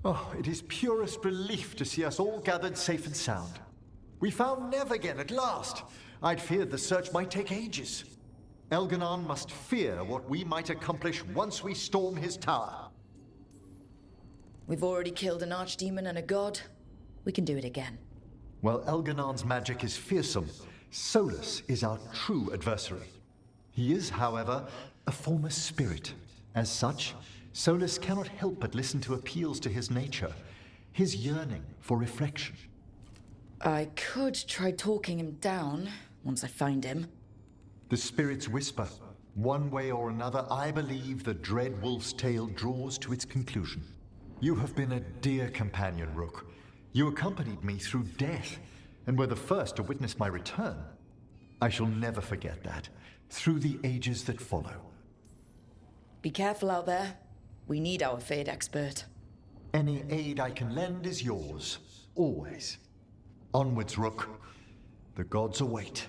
Oh, it is purest relief to see us all gathered safe and sound. We found Nev again at last. I'd feared the search might take ages. Elganon must fear what we might accomplish once we storm his tower. We've already killed an archdemon and a god. We can do it again. While Elganon's magic is fearsome, Solus is our true adversary. He is, however, a former spirit. As such, Solus cannot help but listen to appeals to his nature, his yearning for reflection. I could try talking him down once I find him. The spirits whisper. One way or another, I believe the dread wolf's tale draws to its conclusion. You have been a dear companion, Rook. You accompanied me through death, and were the first to witness my return. I shall never forget that, through the ages that follow. Be careful out there. We need our Fade expert. Any aid I can lend is yours, always. Onwards, Rook. The gods await.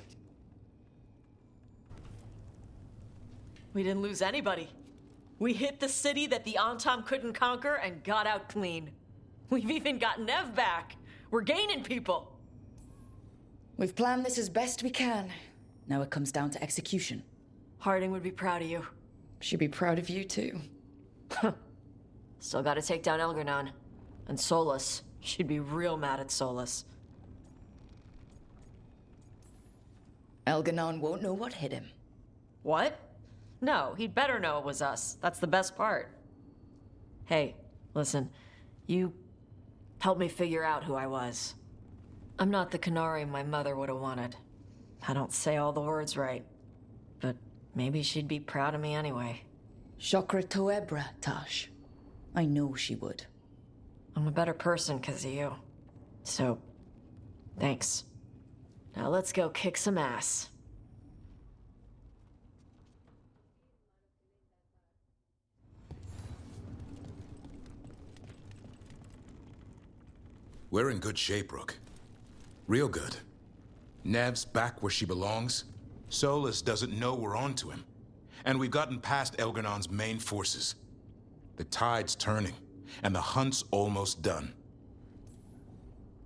We didn't lose anybody. We hit the city that the Anton couldn't conquer and got out clean. We've even got Nev back. We're gaining people. We've planned this as best we can. Now it comes down to execution. Harding would be proud of you. She'd be proud of you too. Still gotta take down Elganon. And Solus. She'd be real mad at Solus. Elganon won't know what hit him. What? No, he'd better know it was us. That's the best part. Hey, listen. You helped me figure out who I was. I'm not the canary my mother would have wanted. I don't say all the words right. But maybe she'd be proud of me anyway. Chakra Toebra, Tash. I know she would. I'm a better person because of you. So, thanks. Now let's go kick some ass. We're in good shape, Rook. Real good. Nev's back where she belongs. Solus doesn't know we're onto him. And we've gotten past Elganon's main forces. The tide's turning, and the hunt's almost done.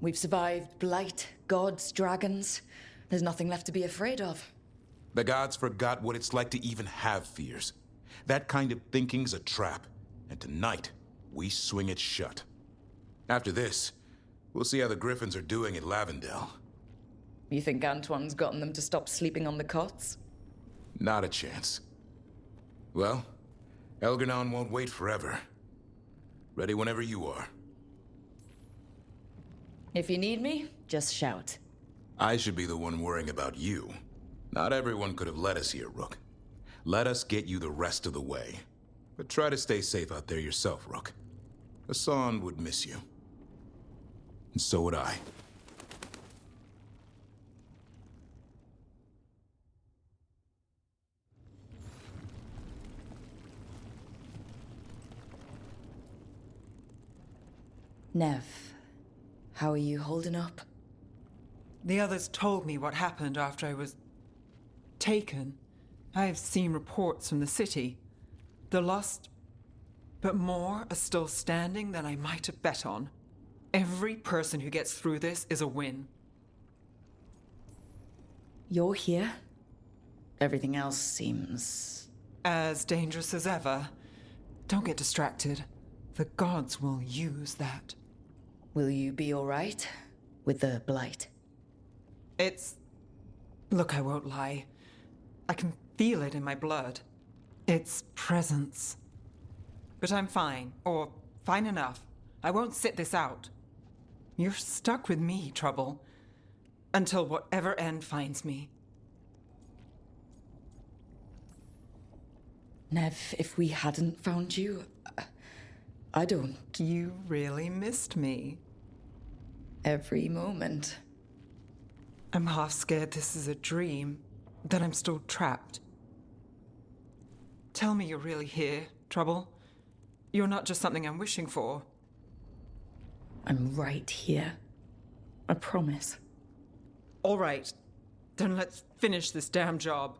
We've survived blight, gods, dragons. There's nothing left to be afraid of. The gods forgot what it's like to even have fears. That kind of thinking's a trap, and tonight, we swing it shut. After this, we'll see how the Griffins are doing at Lavendel. You think Antoine's gotten them to stop sleeping on the cots? Not a chance. Well, Elganon won't wait forever. Ready whenever you are. If you need me, just shout. I should be the one worrying about you. Not everyone could have led us here, Rook. Let us get you the rest of the way. But try to stay safe out there yourself, Rook. Hassan would miss you. And so would I. Nev, how are you holding up? The others told me what happened after I was taken. I've seen reports from the city. The lost, but more are still standing than I might have bet on. Every person who gets through this is a win. You're here? Everything else seems... as dangerous as ever. Don't get distracted. The gods will use that. Will you be all right with the blight? Look, I won't lie. I can feel it in my blood. Its presence. But I'm fine, or fine enough. I won't sit this out. You're stuck with me, Trouble. Until whatever end finds me. Nev, if we hadn't found you, I don't... You really missed me. Every moment. I'm half scared this is a dream, that I'm still trapped. Tell me you're really here, Trouble. You're not just something I'm wishing for. I'm right here. I promise. All right, then let's finish this damn job.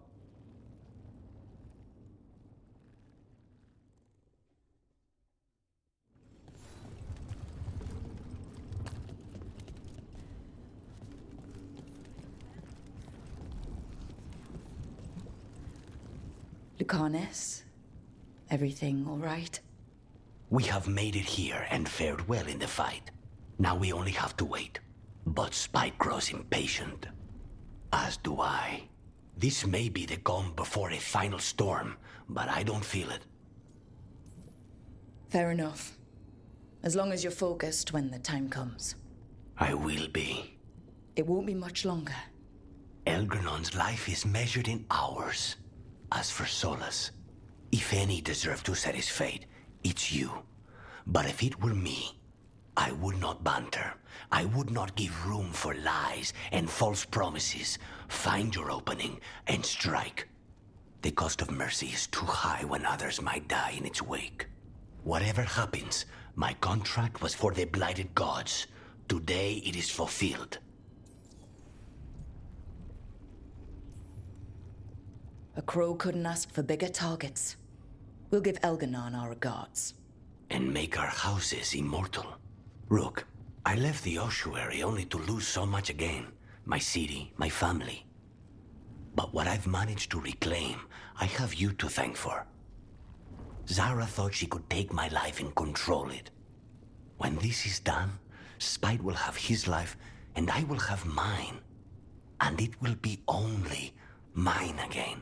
Karnes? Everything all right? We have made it here and fared well in the fight. Now we only have to wait. But Spike grows impatient. As do I. This may be the calm before a final storm, but I don't feel it. Fair enough. As long as you're focused when the time comes. I will be. It won't be much longer. Elgernon's life is measured in hours. As for Solus, if any deserve to set his fate, it's you. But if it were me, I would not banter. I would not give room for lies and false promises. Find your opening and strike. The cost of mercy is too high when others might die in its wake. Whatever happens, my contract was for the blighted gods. Today it is fulfilled. A crow couldn't ask for bigger targets. We'll give Elgernon our regards. And make our houses immortal. Rook, I left the ossuary only to lose so much again. My city, my family. But what I've managed to reclaim, I have you to thank for. Zara thought she could take my life and control it. When this is done, Spite will have his life, and I will have mine. And it will be only mine again.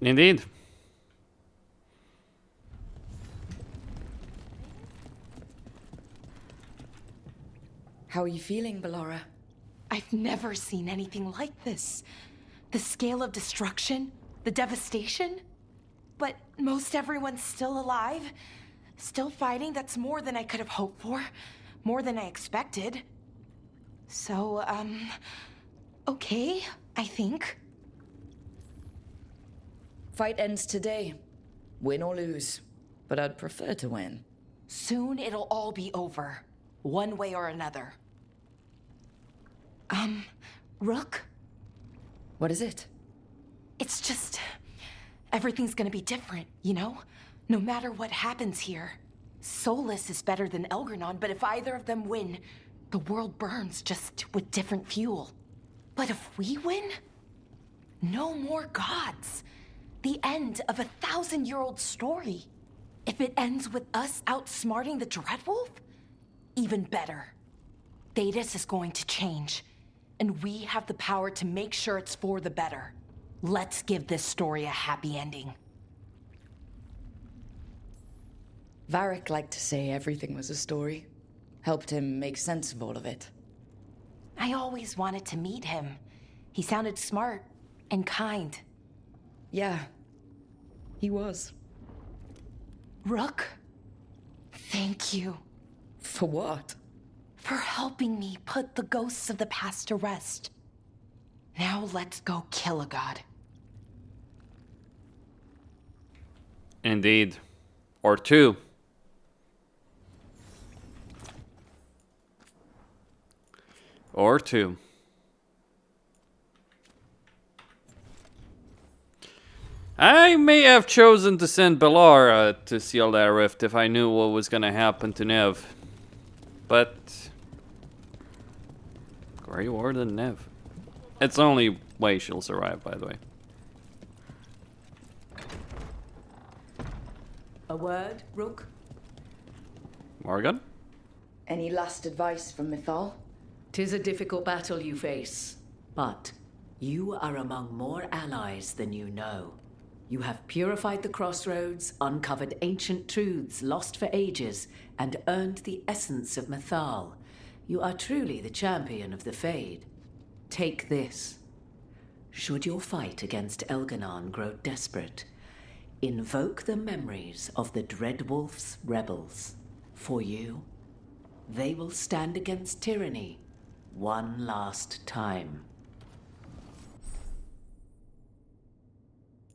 Indeed. How are you feeling, Ballora? I've never seen anything like this. The scale of destruction, the devastation. But most everyone's still alive. Still fighting. That's more than I could have hoped for. More than I expected. So, okay, I think. Fight ends today. Win or lose. But I'd prefer to win. Soon it'll all be over. One way or another. Rook? What is it? It's just... everything's gonna be different, you know? No matter what happens here. Solus is better than Elgernon, but if either of them win, the world burns just with different fuel. But if we win? No more gods. The end of a 1,000-year-old story. If it ends with us outsmarting the Dreadwolf, even better. Thedas is going to change, and we have the power to make sure it's for the better. Let's give this story a happy ending. Varric liked to say everything was a story. Helped him make sense of all of it. I always wanted to meet him. He sounded smart and kind. Yeah, he was. Rook, thank you. For what? For helping me put the ghosts of the past to rest. Now let's go kill a god. Indeed. Or two. Or two. I may have chosen to send Ballora to seal that rift if I knew what was gonna happen to Nev. But... Grey Warden Nev. It's the only way she'll survive, by the way. A word, Rook? Morgan? Any last advice from Mythal? 'Tis a difficult battle you face, but you are among more allies than you know. You have purified the crossroads, uncovered ancient truths lost for ages, and earned the essence of Mythal. You are truly the champion of the Fade. Take this. Should your fight against Elgernon grow desperate, invoke the memories of the Dreadwolf's rebels. For you, they will stand against tyranny one last time.